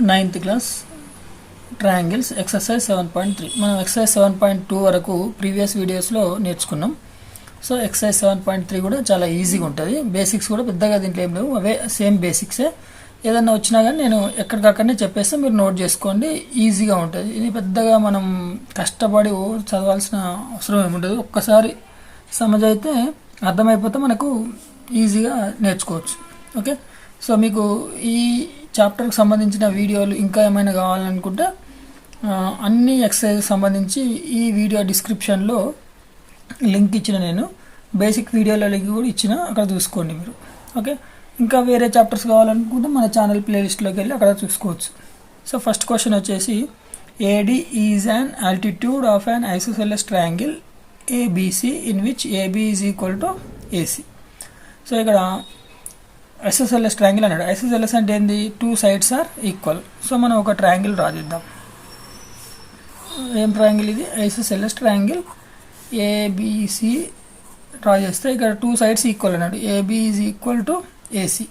9th class triangles exercise 7.3 మనం exercise 7.2 వరకు previous వీడియోస్లో నేర్చుకున్నాం. సో ఎక్సర్సైజ్ 7.3 కూడా చాలా ఈజీగా ఉంటుంది. బేసిక్స్ కూడా పెద్దగా దీంట్లో ఏం లేవు, అవే సేమ్ బేసిక్సే. ఏదన్నా వచ్చినా కానీ నేను ఎక్కడికక్కడనే చెప్పేస్తే మీరు నోట్ చేసుకోండి, ఈజీగా ఉంటుంది. ఇది పెద్దగా మనం కష్టపడి చదవాల్సిన అవసరం ఏముంటుంది. ఒక్కసారి సమజ్ అయితే అర్థమైపోతే మనకు ఈజీగా నేర్చుకోవచ్చు. ఓకే, సో మీకు ఈ చాప్టర్కి సంబంధించిన వీడియోలు ఇంకా ఏమైనా కావాలనుకుంటే అన్ని ఎక్సర్సైజ్ సంబంధించి ఈ వీడియో డిస్క్రిప్షన్లో లింక్ ఇచ్చిన, నేను బేసిక్ వీడియోల లింక్ కూడా ఇచ్చిన, అక్కడ చూసుకోండి మీరు. ఓకే, ఇంకా వేరే చాప్టర్స్ కావాలనుకుంటే మన ఛానల్ ప్లేలిస్ట్లోకి వెళ్ళి అక్కడ చూసుకోవచ్చు. సో ఫస్ట్ క్వశ్చన్ వచ్చేసి, AD is an altitude of an isosceles triangle ABC in which AB is equal to AC. So ఇక్కడ ఐసోసెల్లస్ ట్రయాంగిల్ అన్నాడు. ఐసోసెల్లస్ అంటే ఏంది? 2 sides ఆర్ ఈక్వల్. సో మనం ఒక ట్రయాంగిల్ రాజిద్దాం. ఏం ట్రయాంగిల్ ఇది? ఐసోసెల్లస్ ట్రయాంగిల్ ఏబిసి డ్రా చేస్తే ఇక్కడ 2 sides ఈక్వల్ అన్నాడు. AB is equal to AC,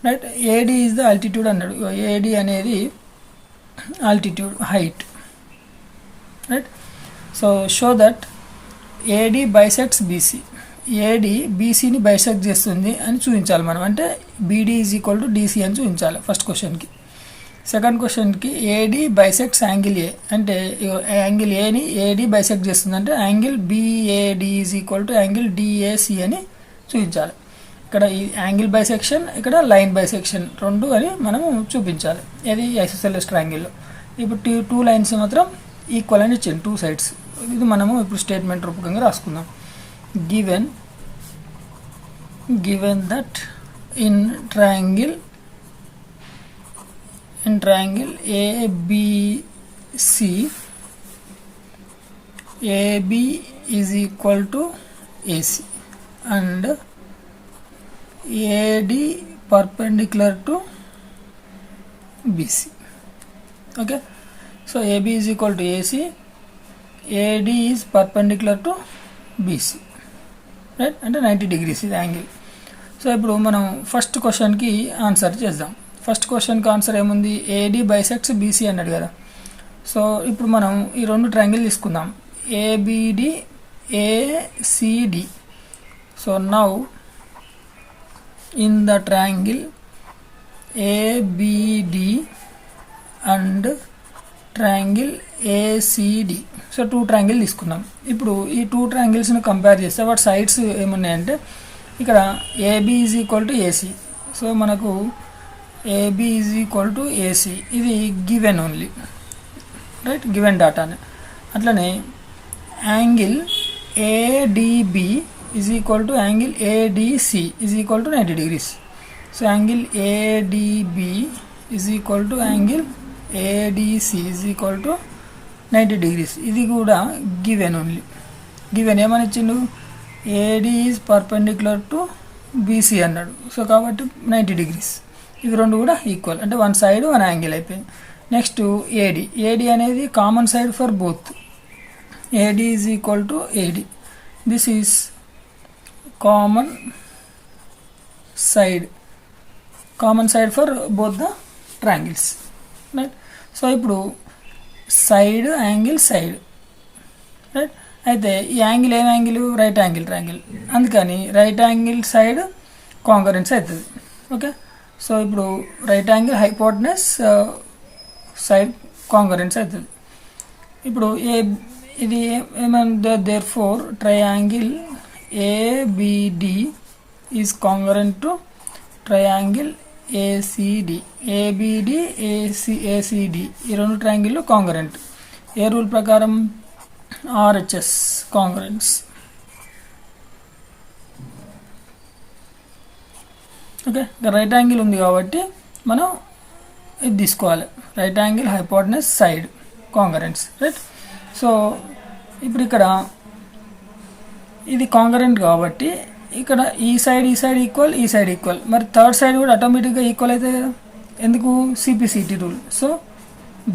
right. AD is the altitude అన్నాడు. ఏడి అనేది altitude, height, right. So show that AD bisects BC. AD బీసీని బైసెక్ట్ చేస్తుంది అని చూపించాలి మనం, అంటే BD is equal to DC అని చూపించాలి ఫస్ట్ క్వశ్చన్కి. సెకండ్ క్వశ్చన్కి ఏడి బైసెక్ట్స్ యాంగిల్ ఏ, అంటే యాంగిల్ ఏని ఏడి బైసెక్ట్ చేస్తుంది, అంటే angle BAD is equal to angle DAC అని చూపించాలి. ఇక్కడ ఈ యాంగిల్ బైసెక్షన్, ఇక్కడ లైన్ బైసెక్షన్ రెండు అని మనం చూపించాలి. ఇది ఐసోసెల్లస్ ట్రయాంగిల్లో. ఇప్పుడు 2 lines మాత్రం ఈక్వల్ అని ఇచ్చింది, 2 sides. ఇది మనము ఇప్పుడు స్టేట్మెంట్ రూపకంగా రాసుకుందాం. given that in triangle ABC AB is equal to AC and AD perpendicular to BC. Okay, so AB is equal to AC, AD is perpendicular to BC, right, అంటే 90 degrees ఇది angle. So ఇప్పుడు మనం first క్వశ్చన్కి answer చేద్దాం. First క్వశ్చన్కి answer ఏముంది? AD bisects BC అన్నాడు కదా. సో ఇప్పుడు మనం ఈ 2 ట్రయాంగిల్ తీసుకుందాం, ABD ACD. So now in the triangle ABD and triangle ACD, so 2 triangle తీసుకున్నాం. ఇప్పుడు ఈ 2 triangles కంపేర్ చేస్తే వాటి సైడ్స్ ఏమున్నాయంటే, ఇక్కడ AB is equal to AC. So మనకు AB is equal to AC, ఇది గివెన్ ఓన్లీ, రైట్, గివెన్ డాటాని. అట్లనే angle ADB is equal to angle ADC is equal to 90 degrees. So angle ADB is equal to angle ADC is equal to 90 degrees. ఇది కూడా given only. Given ఏమని ఇచ్చిండు? AD is perpendicular to BC అన్నాడు. So కాబట్టి 90 degrees. ఇవి రెండు కూడా equal, అంటే 1 side 1 యాంగిల్ అయిపోయింది. Next AD. ఏడి అనేది common side for both. AD is equal to AD. This is common side for both the triangles, right. So ఇప్పుడు side angle side, right. అయితే ఈ యాంగిల్ ఏం యాంగిల్? రైట్ యాంగిల్ ట్రయాంగిల్, అందుకని right angle side congruence అవుతుంది. Okay, so ఇప్పుడు right angle hypotenuse side congruence అవుతుంది. ఇప్పుడు ఇది ఏమంటే, therefore triangle ABD is congruent to triangle ACD. ABD ACD ఈ 2 ట్రయాంగిల్ కాంకరెంట్. ఏ రూల్ ప్రకారం? RHS congruence. Okay, right angle ఉంది కాబట్టి మనం ఇది తీసుకోవాలి, right angle hypotenuse side congruence, right. So ఇప్పుడు ఇక్కడ ఇది కాంకరెంట్ కాబట్టి ఇక్కడ ఈ సైడ్ ఈక్వల్, ఈ సైడ్ ఈక్వల్, మరి థర్డ్ సైడ్ కూడా ఆటోమేటిక్గా ఈక్వల్ అవుతుంది కదా. ఎందుకు? CPCT rule. So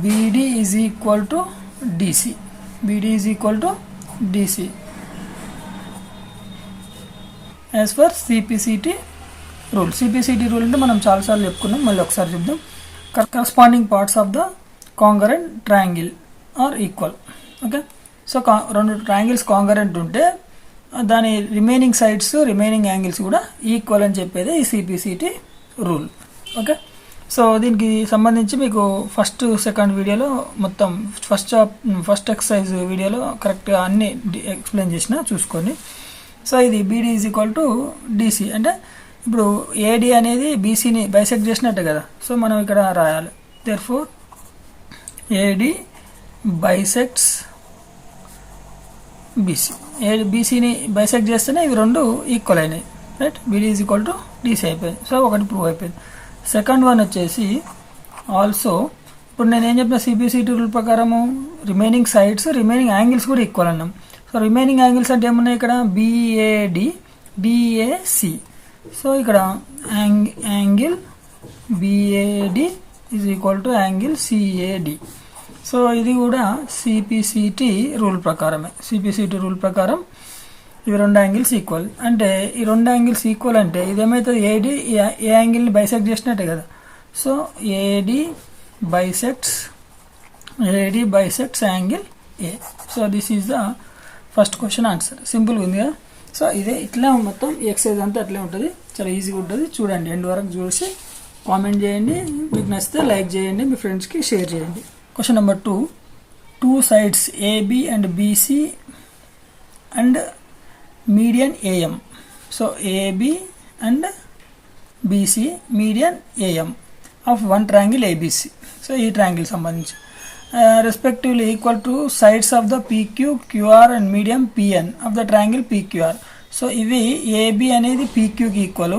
BD is equal to DC, BD is equal to DC as per CPCT rule. CPCT rule అంటే మనం చాలాసార్లు చెప్పుకున్నాం, మళ్ళీ ఒకసారి చూద్దాం. Corresponding parts of the congruent triangle are equal. Okay, so రెండు ట్రయాంగిల్స్ కాంగరెంట్ ఉంటే దాని రిమైనింగ్ సైడ్స్ రిమైనింగ్ యాంగిల్స్ కూడా ఈక్వల్ అని చెప్పేది ఈ సిపిసిటి రూల్. ఓకే, సో దీనికి సంబంధించి మీకు ఫస్ట్ సెకండ్ వీడియోలో మొత్తం ఫస్ట్ ఎక్సర్సైజ్ వీడియోలో కరెక్ట్గా అన్ని ఎక్స్ప్లెయిన్ చేసిన చూసుకోండి. సో ఇది beedi is equal to DC అంటే ఇప్పుడు ఏడి అనేది బీసీని బైసెక్ట్ చేసినట్టే కదా. సో మనం ఇక్కడ రాయాలి దేర్ఫోర్ ఏడి బైసెక్ట్స్ బీసీ. బీసీని బైసెక్ట్ చేస్తేనే ఇవి రెండు ఈక్వల్ అయినాయి, right. BD is equal to DC అయిపోయింది. సో ఒకటి ప్రూవ్ అయిపోయింది. సెకండ్ వన్ వచ్చేసి ఆల్సో ఇప్పుడు నేను ఏం చెప్పిన సిపిసిటి రూల్ ప్రకారము రిమైనింగ్ సైడ్స్ రిమైనింగ్ యాంగిల్స్ కూడా ఈక్వల్ అన్నాం. సో రిమైనింగ్ యాంగిల్స్ అంటే ఏమున్నాయి ఇక్కడ బిఏడి డిఏసి. సో ఇక్కడ angle BAD is equal to angle CAD. So ఇది కూడా సిపిసిటి రూల్ ప్రకారమే. సిపిసిటి రూల్ ప్రకారం ఇవి రెండు యాంగిల్స్ ఈక్వల్ అంటే ఈ రెండు యాంగిల్స్ ఈక్వల్ అంటే ఇదేమవుతుంది ఏడి ఏ యాంగిల్ని బైసెక్ట్ చేసినట్టే కదా. So AD bisects angle A. So this is the first question answer. సింపుల్గా ఉంది కదా. సో ఇదే ఇట్లా మొత్తం ఈ ఎక్సర్సైజ్ అంతా అట్లే ఉంటుంది, చాలా ఈజీగా ఉంటుంది. చూడండి, ఎండ్ వరకు చూసి కామెంట్ చేయండి, మీకు నచ్చితే లైక్ చేయండి, మీ ఫ్రెండ్స్కి షేర్ చేయండి. Question number 2, two sides AB and BC and median AM. So AB and BC median AM of one triangle ABC. So ఈ ట్రయాంగిల్ సంబంధించి respectively equal to sides of the PQ QR and medium PN of the triangle PQR. So ఇవి AB అనేది పీక్యూకి equal,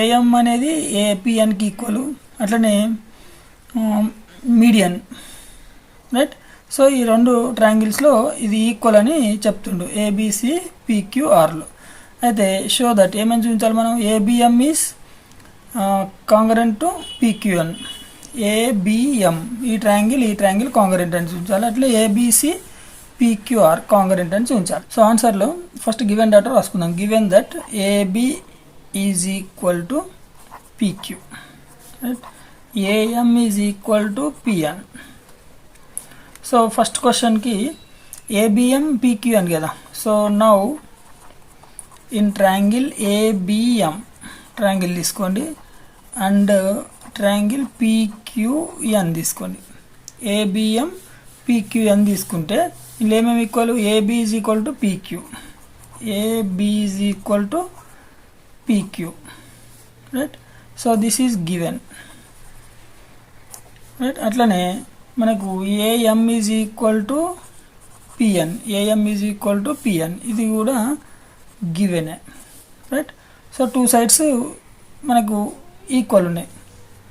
AM అనేది ఏపిఎన్కి equal, అట్లనే median, right. So ఈ రెండు ట్రయాంగిల్స్లో ఇది ఈక్వల్ అని చెప్తుండు ఏబిసి పీక్యూఆర్లో. అయితే షో దట్ ఏమని చూపించాలి మనం, ABM is congruent to PQN. ABM ఈ ట్రయాంగిల్ కాంగరెంట్ అని చూపించాలి. అట్లా ఏబిసి పీక్యూఆర్ కాంగరెంట్ అని చూపించాలి. సో ఆన్సర్లో ఫస్ట్ గివెన్ డేటా రాసుకుందాం. Given that AB is equal to PQ, right. AM is equal to PN. So first క్వశ్చన్కి ఏబిఎం పీక్యూఎన్ కదా. So now in triangle ABM triangle తీసుకోండి అండ్ ట్రయాంగిల్ పీక్యూఎన్ తీసుకోండి. ABM PQN తీసుకుంటే ఇందులో ఏమేమి equal, AB is equal to PQ, AB is equal to PQ, right. So this is given, right. అట్లనే మనకు AM is equal to PN, AM is equal to PN ఇది కూడా గివెనే, right. So two sides మనకు equal ఉన్నాయి,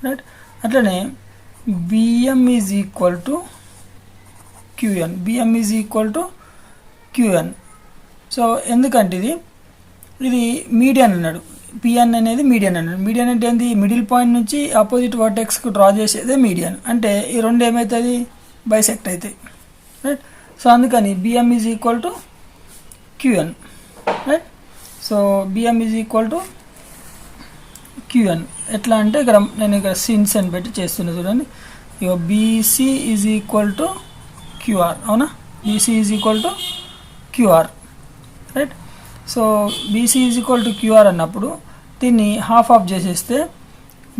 right. అట్లనే BM is equal to QN, BM is equal to QN. So ఎందుకంటే ఇది median అన్నాడు, పిఎన్ అనేది మీడియన్ అన్నాడు. మీడియన్ అంటే ఏంది, మిడిల్ పాయింట్ నుంచి ఆపోజిట్ వర్టెక్స్కి డ్రా చేసేదే మీడియన్. అంటే ఈ రెండు ఏమవుతుంది, బైసెక్ట్ అవుతాయి, రైట్. సో అందుకని BM is equal to QN, right. So BM is equal to QN. ఎట్లా అంటే నేను ఇక్కడ సిన్స్ అని పెట్టి చేస్తున్నా చూడండి. ఇక BC is equal to QR, అవునా. BC is equal to QR, right. So BC is equal to QR అన్నప్పుడు దీన్ని హాఫ్ ఆఫ్ చేసేస్తే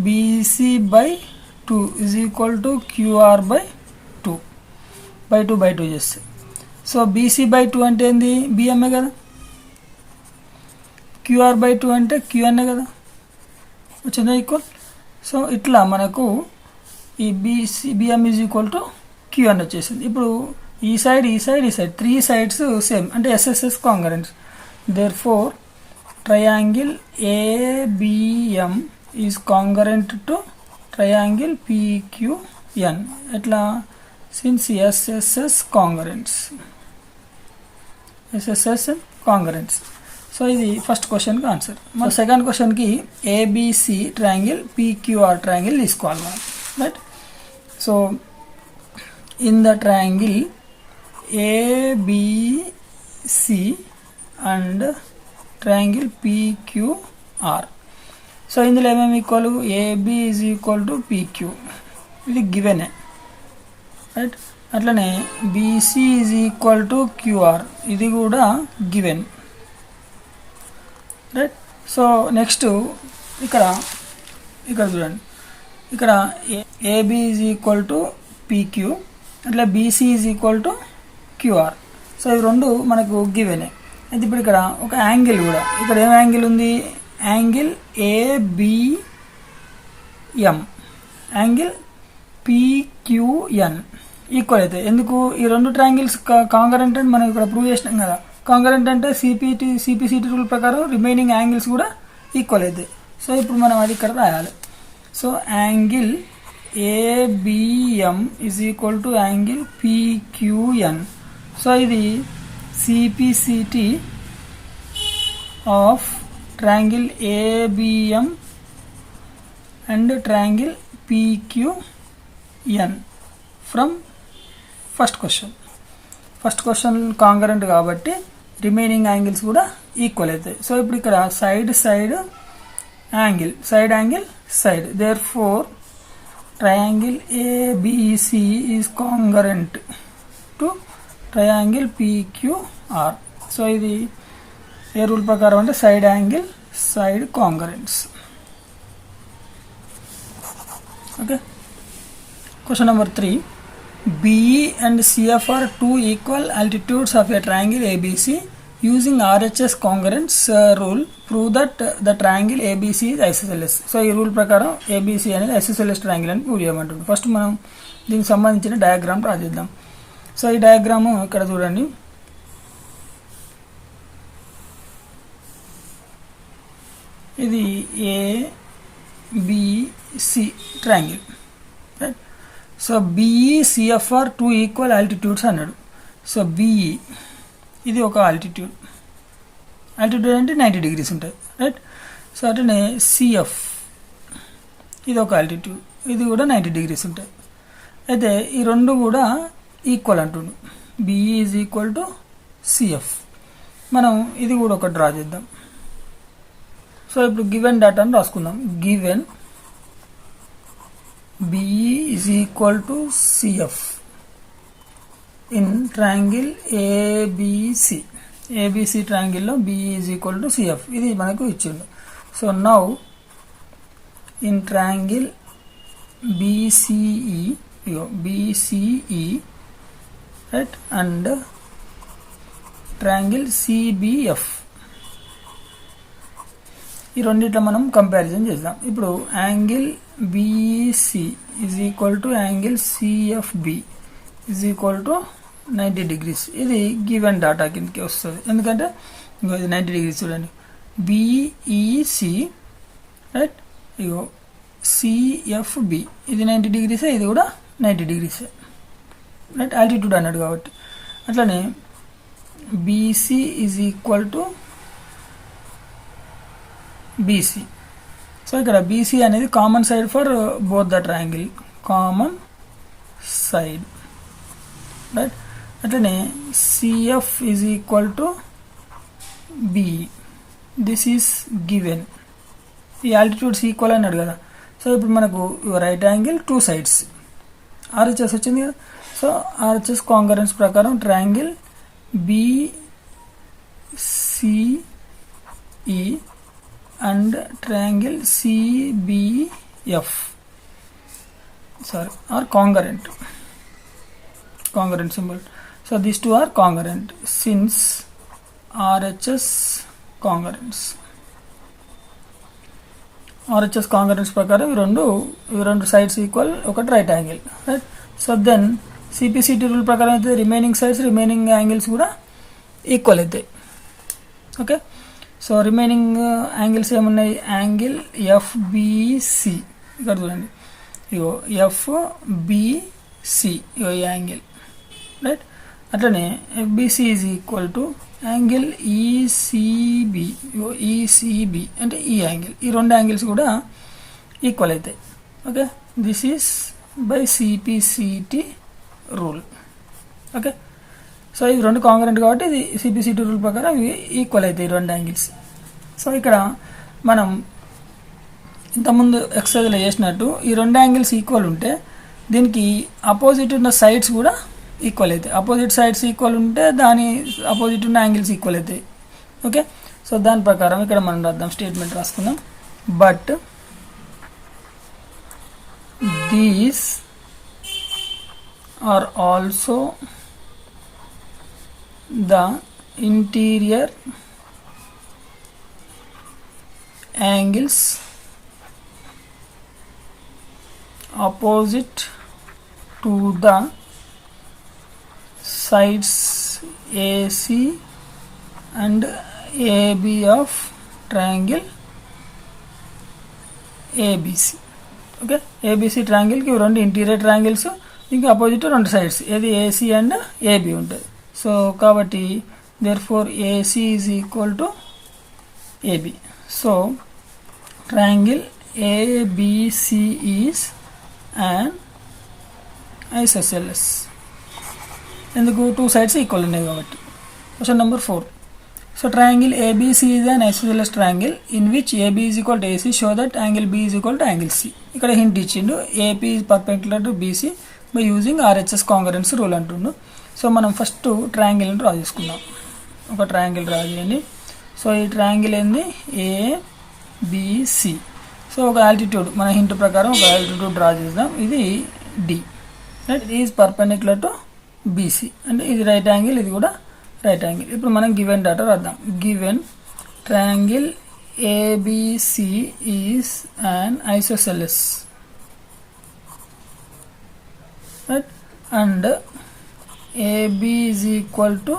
BC by 2 is equal to QR by 2 చేస్తే. సో బీసీ బై 2 అంటే ఏంది, బిఎంఏ కదా. క్యూఆర్ బై 2 అంటే Q&A కదా, వచ్చిందా ఈక్వల్. సో ఇట్లా మనకు ఈ BM is equal to QN వచ్చేసింది. ఇప్పుడు ఈ సైడ్ 3 సైడ్స్ సేమ్ అంటే SSS కాంగరెంట్స్. Therefore, triangle ABM is congruent to triangle PQN. Etla since SSS congruence. So this is first question ki answer. So second question ki ABC triangle PQR triangle is called, right? So in the triangle ABC and triangle PQR. So ఇందులో ఏమేమి equal, AB is equal to PQ, ఇది గివెనే, right. అట్లనే BC is equal to QR, ఇది కూడా given, right. So next ఇక్కడ చూడండి, ఇక్కడ AB is equal to PQ, అట్లా BC is equal to QR. So ఇవి రెండు మనకు గివెనే. అయితే ఇప్పుడు ఇక్కడ ఒక యాంగిల్ కూడా, ఇక్కడ ఏం యాంగిల్ ఉంది, యాంగిల్ ఏబిఎం, యాంగిల్ పిక్యూఎన్ ఈక్వల్ అయితే. ఎందుకు ఈ రెండు ట్రయాంగిల్స్ కాంకరెంట్ అని మనం ఇక్కడ ప్రూవ్ చేసినాం కదా. కాంకరెంట్ అంటే సిపిసిటి రూల్ ప్రకారం రిమైనింగ్ యాంగిల్స్ కూడా ఈక్వల్ అవుతాయి. సో ఇప్పుడు మనం అది ఇక్కడ రాయాలి. So angle ABM is equal to angle PQN. So ఇది CPCT of triangle ABM and triangle PQN from first question congruent కాబట్టి రిమైనింగ్ యాంగిల్స్ కూడా ఈక్వల్ అవుతాయి. సో ఇప్పుడు ఇక్కడ side angle therefore triangle ABC is congruent to triangle PQR. So ఇది ఏ rule ప్రకారం అంటే side congruents. Okay. Question number 3, BE and CF are two equal altitudes of a triangle ABC. Using RHS congruence rule, prove that the triangle ABC is isosceles. So ఈ rule ప్రకారం ABC అనేది isosceles triangle అని prove చేయమంటుంది. First మనం దీనికి సంబంధించిన diagram draw చేద్దాం. So ఈ డయాగ్రాము ఇక్కడ చూడండి, ఇది ABC triangle, right. So BE CF are two equal altitudes అన్నాడు. సో బిఈ ఇది ఒక ఆల్టిట్యూడ్ అంటే 90 degrees ఉంటుంది, రైట్. సో అట్లనే సిఎఫ్ ఇది ఒక ఆల్టిట్యూడ్, ఇది కూడా 90 degrees ఉంటుంది. అయితే ఈ రెండు కూడా ఈక్వల్ అంటుండు, BE is equal to CF. మనం ఇది కూడా ఒక డ్రా చేద్దాం. సో ఇప్పుడు గివెన్ డేటాను రాసుకుందాం. Given BE is equal to CF in triangle ABC triangle లో BE is equal to CF, ఇది మనకు ఇచ్చిండు. So now in triangle BCE right and triangle CBF, ఈ రెండిట్లో మనం కంపారిజన్ చేద్దాం. ఇప్పుడు angle BC is equal to angle CFB is equal to 90 degrees. ఇది గివెన్ డాటా కిందకి వస్తుంది, ఎందుకంటే ఇది 90 degrees చూడండి. BEC రైట్, ఇగో CFB ఇది 90 degrees, ఇది కూడా 90 degrees, రైట్. ఆల్టిట్యూడ్ అన్నాడు కాబట్టి. అట్లనే BC is equal to BC. So ఇక్కడ BC అనేది common side for both the triangle, common side, right. అట్లనే CF is equal to BE, this is given. ఈ ఆల్టిట్యూడ్స్ ఈక్వల్ అన్నాడు కదా. సో ఇప్పుడు మనకు right angle two sides RHS వచ్చింది కదా. సో RHS కాంకరెన్స్ ప్రకారం triangle BCE and triangle CBF are congruent symbol. So these two are congruent since RHS congruence ప్రకారం ఈ రెండు సైడ్స్ ఈక్వల్, ఒకటి right angle, right. So then CPCT rule ప్రకారం అయితే remaining angles కూడా ఈక్వల్ అవుతాయి. Okay. So remaining angles ఏమున్నాయి, angle FBC ఇక్కడ చూడండి, ఇగో FBC ఇగో ఈ యాంగిల్, రైట్. అట్లనే FBC is equal to angle ECB, ఇగో ECB అంటే ఈ యాంగిల్. ఈ రెండు యాంగిల్స్ కూడా ఈక్వల్ అవుతాయి. Okay. This is by CPCT rule. Okay. So ఇది రెండు కాంకరెంట్ కాబట్టి ఇది CPCT రూల్ ప్రకారం ఇవి ఈక్వల్ అవుతాయి రెండు యాంగిల్స్. సో ఇక్కడ మనం ఇంతకుముందు ఎక్సర్సైజ్లో చేసినట్టు ఈ రెండు యాంగిల్స్ ఈక్వల్ ఉంటే దీనికి అపోజిట్ ఉన్న సైడ్స్ కూడా ఈక్వల్ అవుతాయి. అపోజిట్ సైడ్స్ ఈక్వల్ ఉంటే దాని అపోజిట్ ఉన్న యాంగిల్స్ ఈక్వల్ అవుతాయి. ఓకే, సో దాని ప్రకారం ఇక్కడ మనం రాద్దాం, స్టేట్మెంట్ రాసుకుందాం. But these are also the interior angles opposite to the sides AC and AB of triangle ABC. Okay, ABC triangle కి రెండు ఇంటీరియర్ ట్రయాంగిల్స్, ఇంకా అపోజిట్ రెండు సైడ్స్, ఏది AC అండ్ AB ఉంటుంది. సో కాబట్టి therefore AC is equal to AB. So triangle ABC is and isosceles. ఎందుకు? Two sides equal ఉన్నాయి కాబట్టి. Question number 4. So triangle ABC is an isosceles triangle in which AB is equal to AC, show that angle B is equal to angle C. ఇక్కడ hint ఇచ్చిండు, AP is perpendicular to BC by using RHS concurrence rule అంటుండు. So మనం first ట్రయాంగిల్ని draw చేసుకుందాం. ఒక triangle draw చేయండి. So ఈ triangle ఏంది? ABC. So ఒక ఆల్టిట్యూడ్, మన హింట్ ప్రకారం ఒక ఆల్టిట్యూడ్ డ్రా చేద్దాం. ఇది డి, రైట్? ఇది ఈజ్ పర్పెండిక్యులర్ టు బీసీ, అంటే ఇది రైట్ యాంగిల్, ఇది కూడా రైట్ యాంగిల్. ఇప్పుడు మనం గివెన్ డేటా రాద్దాం. Given triangle ABC is an isosceles, right? And AB is equal to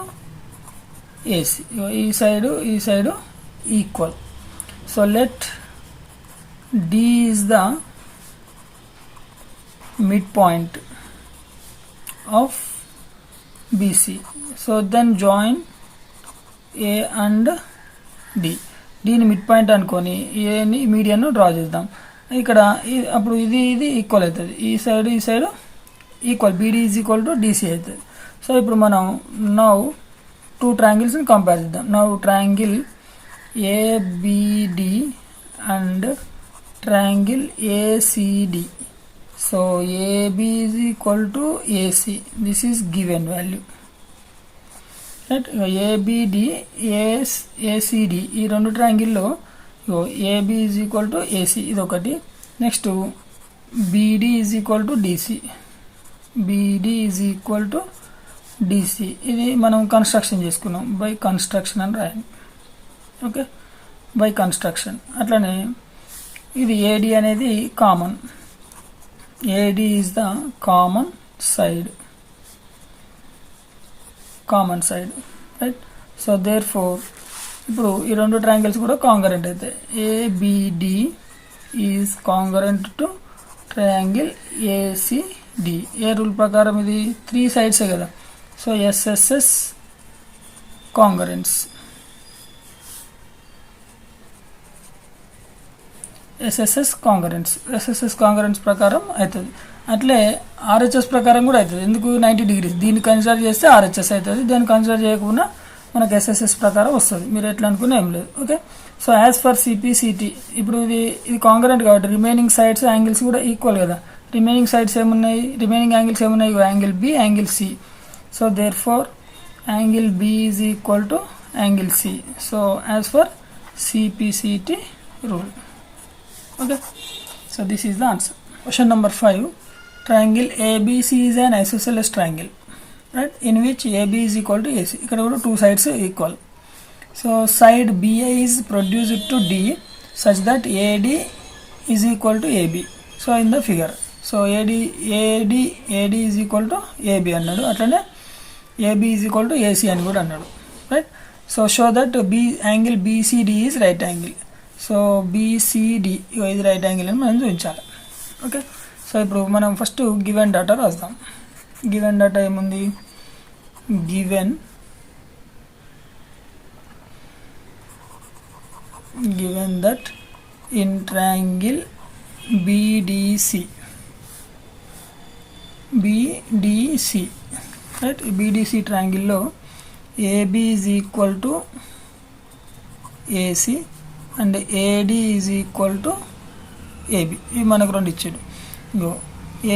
AC. ఈ side equal. So let D is the midpoint of BC. So then join A and D. D ని mid point అనుకొని ఏని median draw చేద్దాం. ఇక్కడ అప్పుడు ఇది equal అవుతుంది, ఈ side equal, BD is equal to DC అవుతుంది. సో ఇప్పుడు మనం నౌ టూ ట్రయాంగిల్స్ని కంపేర్ చేద్దాం. Now triangle ABD and triangle ACD. So AB is equal to AC. This is given value, right? ABD ACD ఈ రెండు triangle లో AB is equal to AC ఇది ఒకటి. Next BD is equal to DC. BD is equal to DC. ఇది మనం construction చేసుకున్నాం, by construction అని రాయండి. Okay, by construction. అట్లనే ఇది ఏడి అనేది common, AD is the common side, right? So therefore ఇప్పుడు ఈ రెండు ట్రయాంగిల్స్ కూడా కాంగరెంట్ అవుతాయి. ABD is congruent to triangle ACD. ఏ రూల్ ప్రకారం? ఇది త్రీ సైడ్సే కదా. So SSS congruence, SSS congruence ప్రకారం అవుతుంది. అట్లే ఆర్హెచ్ఎస్ ప్రకారం కూడా అవుతుంది. ఎందుకు? 90 degrees. దీన్ని కన్సిడర్ చేస్తే ఆర్హెచ్ఎస్ అవుతుంది, దాన్ని కన్సిడర్ చేయకుండా మనకు ఎస్ఎస్ఎస్ ప్రకారం వస్తుంది. మీరు ఎట్లా అనుకున్నా ఏం లేదు. Okay, so as per CPCT ఇప్పుడు ఇది కాంగరెంట్ కాబట్టి రిమైనింగ్ సైడ్స్ యాంగిల్స్ కూడా ఈక్వల్ కదా. రిమైనింగ్ యాంగిల్స్ ఏమున్నాయి? Angle B, angle C. So therefore angle B is equal to angle C. So as per CPCT rule. Okay, so this is the answer. Question number 5. Triangle ABC is an isosceles triangle, right? In which AB is equal to AC. ఇక్కడ కూడా two sides equal. So side BA is produced to D such that AD is equal to AB. So in the figure, so AD is equal to AB అన్నాడు. అట్లనే AB is equal to AC అని కూడా అన్నాడు, right? So show that angle BCD is right angle. So BCD ఇది right angle అని మనం చూపించాలి. Okay, so ఇప్పుడు మనం ఫస్ట్ గివెన్ డేటా రాద్దాం. గివెన్ డేటా ఏముంది? Given that in triangle BDC, right? BDC ట్రయాంగిల్లో AB is equal to AC and AD is equal to AB, ఇవి మనకు రెండు ఇచ్చాడు. ఇగో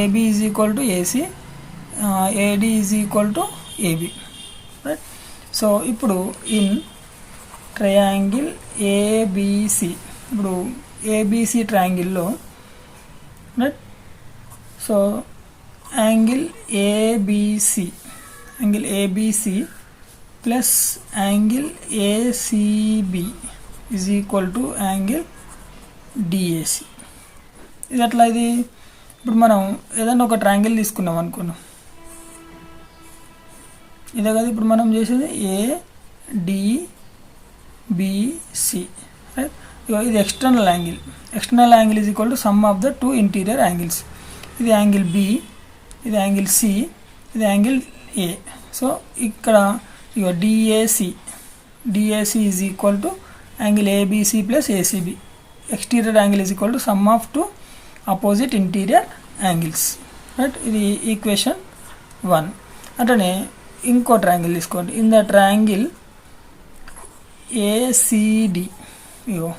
AB is equal to AC, AD is equal to AB, right. So ఇప్పుడు in triangle ABC, ఇప్పుడు ABC ట్రయాంగిల్లో right. So angle ABC plus angle ACB is equal to angle DAC. ఇది ఎట్లా? ఇది ఇప్పుడు మనం ఏదైనా ఒక ట్రయాంగిల్ తీసుకున్నాం అనుకున్నాం, ఇదే కదా ఇప్పుడు మనం చేసేది ఏడిబిసి, రైట్. ఇది external angle is equal to sum of the two interior angles. ఇది యాంగిల్ బి, ఇది యాంగిల్ సి, ఇది యాంగిల్ ఏ. సో ఇక్కడ ఇక DAC is equal to angle ABC plus ACB. Exterior angle is equal to sum of two opposite interior angles, right. ఇది equation 1. అట్లనే ఇంకో ట్రయాంగిల్ తీసుకోండి. ఇన్ ద ట్రయాంగిల్ ఏసీడి, ఇగో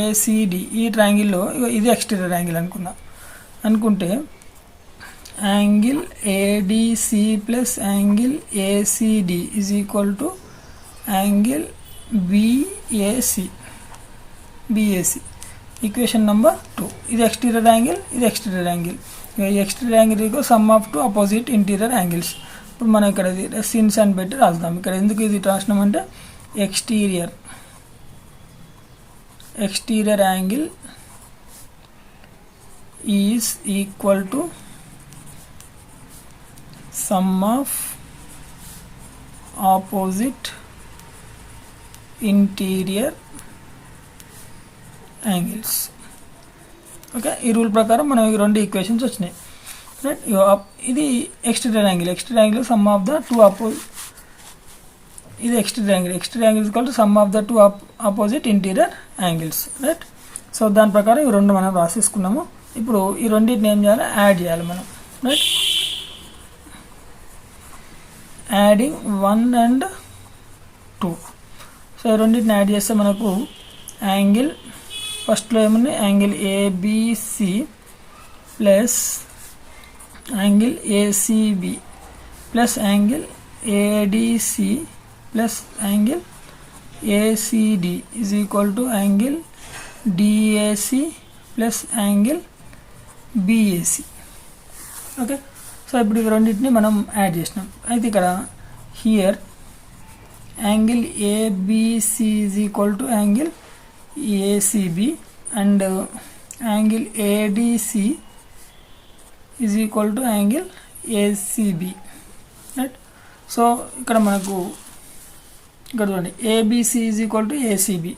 ఏసీడి, ఈ ట్రయాంగిల్లో ఇగో ఇది ఎక్స్టీరియర్ యాంగిల్ అనుకుంటే angle ADC plus angle ACD is equal to angle BAC. Equation number 2. ఇది ఎక్స్టీరియర్ యాంగిల్, ఇది ఎక్స్టీరియర్ యాంగిల్. ఈ exterior angle equal sum of two opposite interior angles. ఇప్పుడు మనం ఇక్కడ సిన్స్ అని పెట్టి రాద్దాం. ఇక్కడ ఎందుకు ఇది రాసినాం అంటే exterior angle is equal to sum of opposite interior angles. Okay, ఈ రూల్ ప్రకారం మనం ఈ రెండు ఈక్వేషన్స్ వచ్చినాయి, రైట్. ఇది exterior angle sum of the two ఇది exterior angle is equal to sum of the two opposite interior angles, right. So దాని ప్రకారం ఈ రెండు మనం రాసేసుకున్నాము. ఇప్పుడు ఈ రెండింటిని ఏం చేయాలి? యాడ్ చేయాలి మనం, రైట్. Adding 1 and 2. సో రెండింటిని యాడ్ చేస్తే మనకు యాంగిల్ ఫస్ట్లో ఏమున్నాయి? Angle ABC plus angle ACB plus angle ADC plus angle ACD is equal to angle DAC plus angle BAC. Okay, so ఇప్పుడు ఇవి రెండింటిని మనం యాడ్ చేసినాం. అయితే ఇక్కడ here angle ABC is equal to angle ACB and angle ADC is equal to angle ACB, right. So ఇక్కడ మనకు ఇక్కడ చూడండి, ABC is equal to ACB,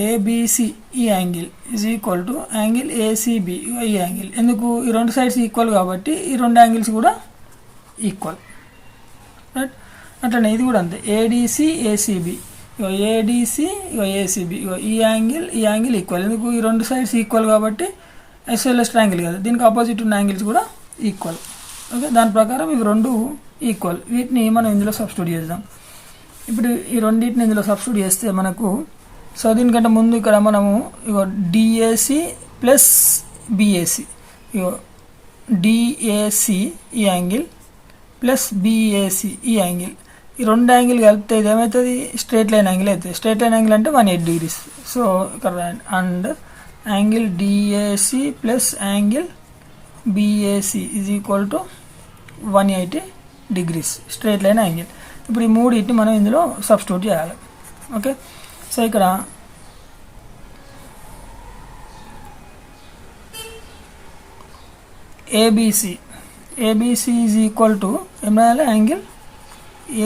ABC ఈ angle is equal to angle ACB ఈ angle. ఎందుకు? ఈ రెండు sides equal కాబట్టి ఈ రెండు యాంగిల్స్ కూడా ఈక్వల్, రైట్. అట్లనే ఇది కూడా అంతే, ఏడిసి ఏసిబి, ఏడిసి ఏసిబి, ఈ యాంగిల్ ఈక్వల్. ఎందుకు? ఈ రెండు సైడ్స్ ఈక్వల్ కాబట్టి ఎస్ఎల్ఎస్ ట్రయాంగిల్ కదా, దీనికి ఆపోజిట్ ఉన్న యాంగిల్స్ కూడా ఈక్వల్. ఓకే, దాని ప్రకారం ఇవి రెండు ఈక్వల్. వీటిని మనం ఇందులో సబ్స్టిట్యూట్ చేద్దాం. ఇప్పుడు ఈ రెండింటిని ఇందులో సబ్స్టిట్యూట్ చేస్తే మనకు, సో దీనికంటే ముందు ఇక్కడ మనము ఇగో డిఏసి ప్లస్ బిఏసి, ఇగో డిఏసి ఈ యాంగిల్ ప్లస్ బిఏసి ఈ యాంగిల్, ఈ రెండు యాంగిల్ కలిపితే ఇది ఏమవుతుంది? స్ట్రేట్ లైన్ యాంగిల్ అవుతుంది. స్ట్రేట్ లైన్ యాంగిల్ అంటే 180 degrees. సో ఇక్కడ and angle DAC plus angle BAC is equal to 180 degrees straight line angle. ఇప్పుడు ఈ మూడింటిని మనం ఇందులో సబ్స్టిట్యూట్ చేయాలి. ఓకే, సో ఇక్కడ ఏబిసి ఈజ్ ఈక్వల్ టు ఏం రాయాలి? Angle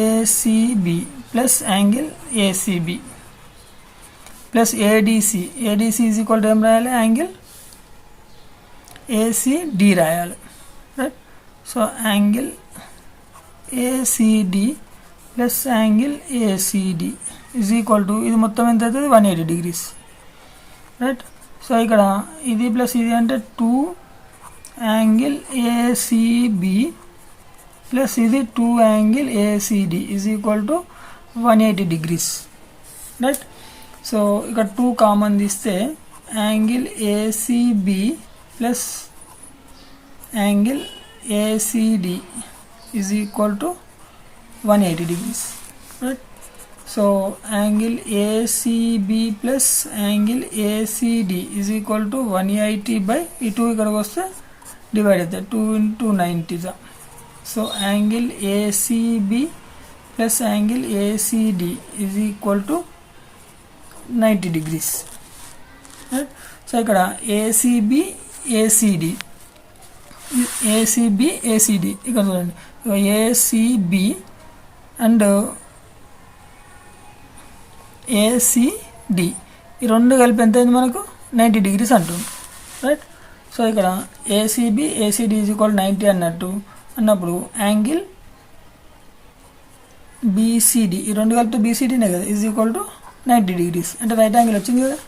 ACB plus angle ACB plus ఏడిసి is equal to ఏం రాయాలి? యాంగిల్ ఏసిడి రాయాలి, right. So angle ACD plus angle ACD is equal to ఇది మొత్తం ఎంత అవుతుంది? 180 degrees, రైట్. సో ఇక్కడ ఇది ప్లస్ ఇది అంటే 2 యాంగిల్ ఏసిబి ప్లస్ ఇది 2 angle ACD is equal to 180 degrees, right. So ఇక్కడ 2 కామన్ తీస్తే angle ACB plus angle ACD is equal to 180 degrees, right? So angle ACB plus angle ACD is equal to 180 by 2 ikkadiki vaste divide aithe 2 into 90 da. So angle ACB plus angle ACD is equal to 90 degrees, right? So ikkada ACB ACD ikkada chudandi ACB and ACD ఈ రెండు కలిపి ఎంత అయింది మనకు 90 degrees అంటుంది, right? So ఇక్కడ ACB ACD is equal 90 అన్నప్పుడు angle BCD ఈ రెండు కలిపితే బీసీడీనే కదా ఈజ్ ఈక్వల్ టు 90 degrees అంటే రైట్ యాంగిల్ వచ్చింది కదా.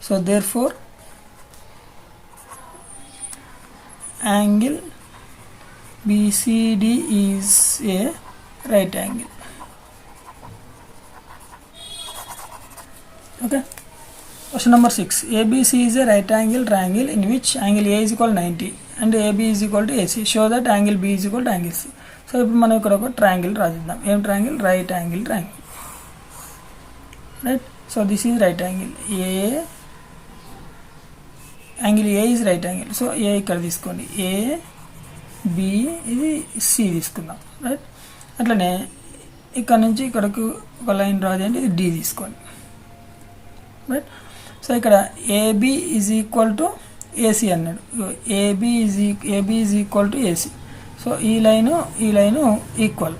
So therefore angle BCD is a right angle. Okay. Question number 6. ABC is a right angle triangle in which angle A is equal to 90 and AB is equal to AC. Show that angle B is equal to angle C. So ఇప్పుడు మనం ఇక్కడ ఒక triangle రాసిద్దాం. ఏం triangle? Right angle triangle, right? So this is right angle A, angle A is right angle. So A ఇక్కడ తీసుకోండి, A B ఇది C తీసుకుందాం, రైట్? అట్లనే ఇక్కడ నుంచి ఇక్కడకు ఒక లైన్ డ్రా చేయండి, ఇది డి తీసుకోండి, రైట్? సో ఇక్కడ AB is equal to AC అన్నాడు. AB is equal to AC. So ఈ లైను ఈక్వల్,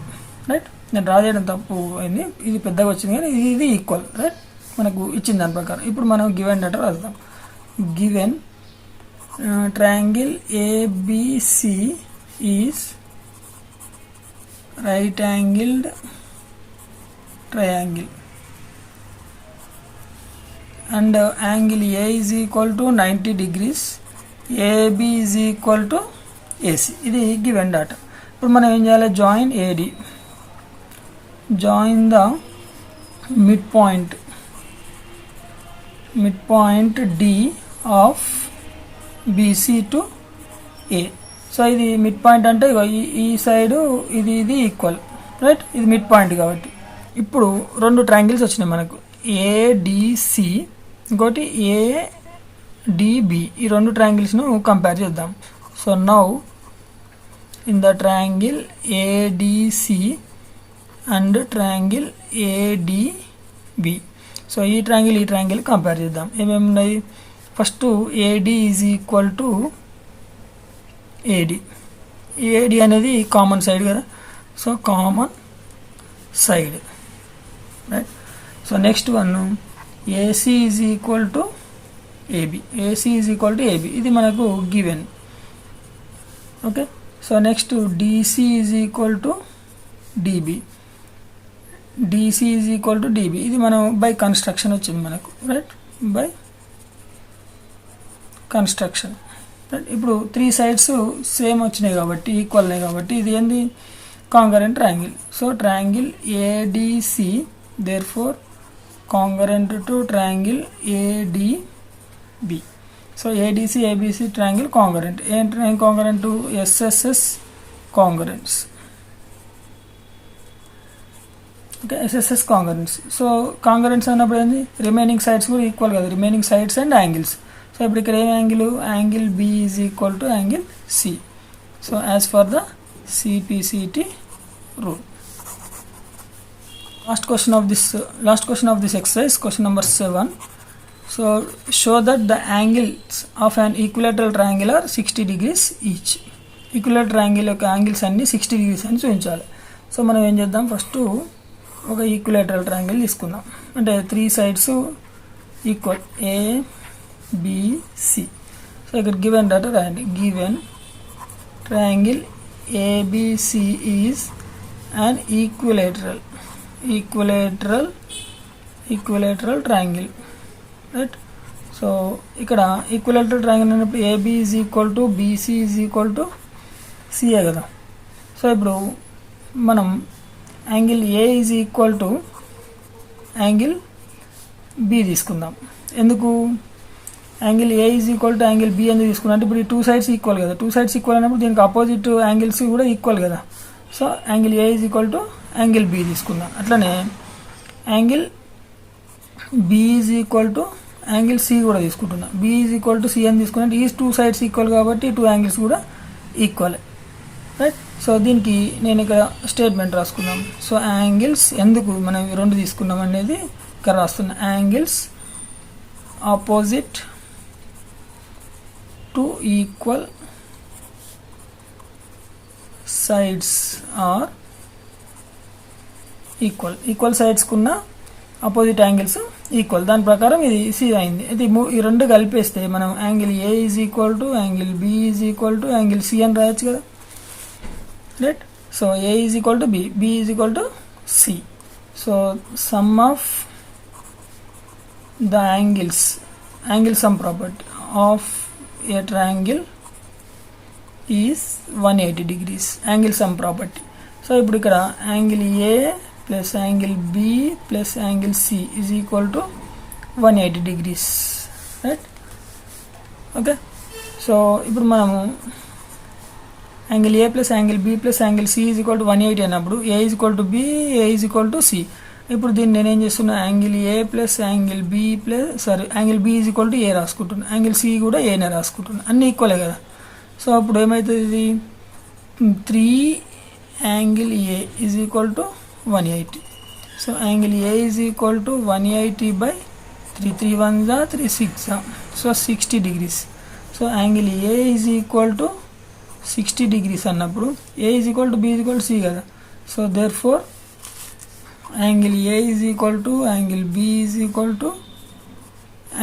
రైట్? నేను డ్రా చేయడం తప్పు అయింది, ఇది పెద్దగా వచ్చింది కానీ ఇది ఈక్వల్, రైట్? మనకు ఇచ్చిన దాని ప్రకారం ఇప్పుడు మనం గివెన్ డేటా రాద్దాం. Given triangle ABC is right angled triangle and angle A is equal to 90 degrees, AB is equal to AC. ఇది given data. ఇప్పుడు మనం ఏం చేయాలి? Join AD, join the mid point D of BC to A. So ఇది mid point అంటే ఈ side ఇది equal, right? ఇది మిడ్ పాయింట్ కాబట్టి ఇప్పుడు రెండు ట్రయాంగిల్స్ వచ్చినాయి మనకు, ఏడిసి ఇంకోటి ఏడిబి. ఈ రెండు ట్రయాంగిల్స్ను కంపేర్ చేద్దాం. So now in the triangle ADC and triangle ADB, so ఈ ట్రయాంగిల్ కంపేర్ చేద్దాం. ఏమేమి ఉన్నాయి? First AD is equal to AD. AD అనేది కామన్ సైడ్ కదా, so common side, right? So next one AC is equal to AB. AC is equal to AB ఇది మనకు given, okay? So next DC is equal to DB. DC is equal to DB ఇది మనం by construction వచ్చింది మనకు, right? By construction. ఇప్పుడు three sides same వచ్చినాయి కాబట్టి equal ఉన్నాయి కాబట్టి ఇది ఏంది? Congruent triangle. So triangle ADC therefore congruent to triangle ADB. So ADC ABC triangle congruent. ఏం congruent? SSS congruents, okay? SSS congruents. So congruents అన్నప్పుడు ఏంది? రిమైనింగ్ సైడ్స్ కూడా ఈక్వల్ కదా, remaining sides and angles. So ఇప్పుడు ఇక్కడ ఏం angle B is equal to angle C. So as per the CPCT rule. Last question of this exercise, question number 7. So show that the angles of an equilateral triangle are 60 degrees each. Equilateral triangle యొక్క angles అన్ని 60 degrees అని చూపించాలి. So మనం ఏం చేద్దాం? First ఒక equilateral triangle తీసుకుందాం, అంటే three sides equal ABC. So ఇక్కడ గివెన్ డేటా రాయండి. Given triangle ABC is an equilateral triangle, right? So ఇక్కడ ఈక్విలేటరల్ ట్రయాంగిల్ అన్నప్పుడు AB is equal to BC is equal to CA కదా. సో ఇప్పుడు మనం angle A is equal to angle B తీసుకుందాం. ఎందుకు? Angle A is equal to angle B అని తీసుకున్నా అంటే ఇప్పుడు ఈ 2 sides ఈక్వల్ కదా, 2 sides ఈక్వల్ అయినప్పుడు దీనికి అపోజిట్ యాంగిల్స్ కూడా ఈక్వల్ కదా. So angle A is equal to angle B తీసుకున్నా. అట్లనే angle B is equal to angle C కూడా తీసుకుంటున్నా. B is equal to C అని తీసుకున్నట్టు ఈ 2 sides ఈక్వల్ కాబట్టి 2 యాంగిల్స్ కూడా ఈక్వల్, రైట్. సో దీనికి నేను ఇక్కడ స్టేట్మెంట్ రాసుకున్నాం. సో యాంగిల్స్ ఎందుకు మనం 2 తీసుకున్నాం అనేది ఇక్కడ రాస్తున్నా. Angles opposite to equal sides are equal సైడ్స్కున్న అపోజిట్ యాంగిల్స్ ఈక్వల్. దాని ప్రకారం ఇది సి అయింది. అయితే ఈ 2 కలిపేస్తే మనం angle A is equal to angle B is equal to angle C అని రాయొచ్చు కదా, right. So A is equal to B, B is equal to C. So sum of the angle sum property of a triangle is 180 degrees, angle sum property. So ఇప్పుడు ఇక్కడ angle A plus angle B plus angle C is equal to 180 degrees, right. Okay. So ఇప్పుడు మనము angle A plus angle B plus angle C is equal to 180 అన్నప్పుడు A is equal to B, A is equal to C. ఇప్పుడు దీన్ని నేనేం చేస్తున్నా, angle A plus angle B angle B is equal to A రాసుకుంటున్నా, angle C కూడా ఏనే రాసుకుంటున్నా, అన్నీ ఈక్వలే కదా. సో అప్పుడు ఏమవుతుంది, ఇది 3 angle A is equal to 180. So angle A is equal to 180 by 3, 3 1s 3 6, so 60 degrees. So angle A is equal to 60 degrees అన్నప్పుడు A is equal to B is equal to C కదా. So therefore angle A is equal to angle B is equal to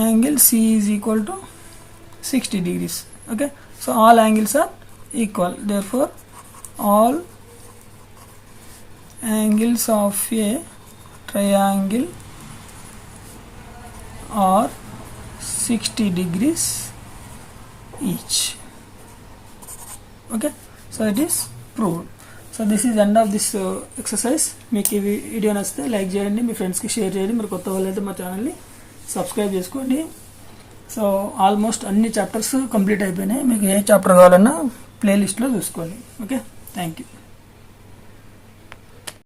angle C is equal to 60 degrees. Okay. So all angles are equal. Therefore all angles of a triangle are 60 degrees each. Okay, so it is proved. So this is end of this exercise. మీకు ఈ video నచ్చితే like చేయండి, మీ ఫ్రెండ్స్కి share చేయండి. మీరు కొత్త వాళ్ళైతే మా ఛానల్ని సబ్స్క్రైబ్ చేసుకోండి. సో ఆల్మోస్ట్ అన్ని చాప్టర్స్ కంప్లీట్ అయిపోయినాయి. మీకు ఏ చాప్టర్ కావాలన్నా ప్లేలిస్ట్లో చూసుకోండి. Okay, thank you.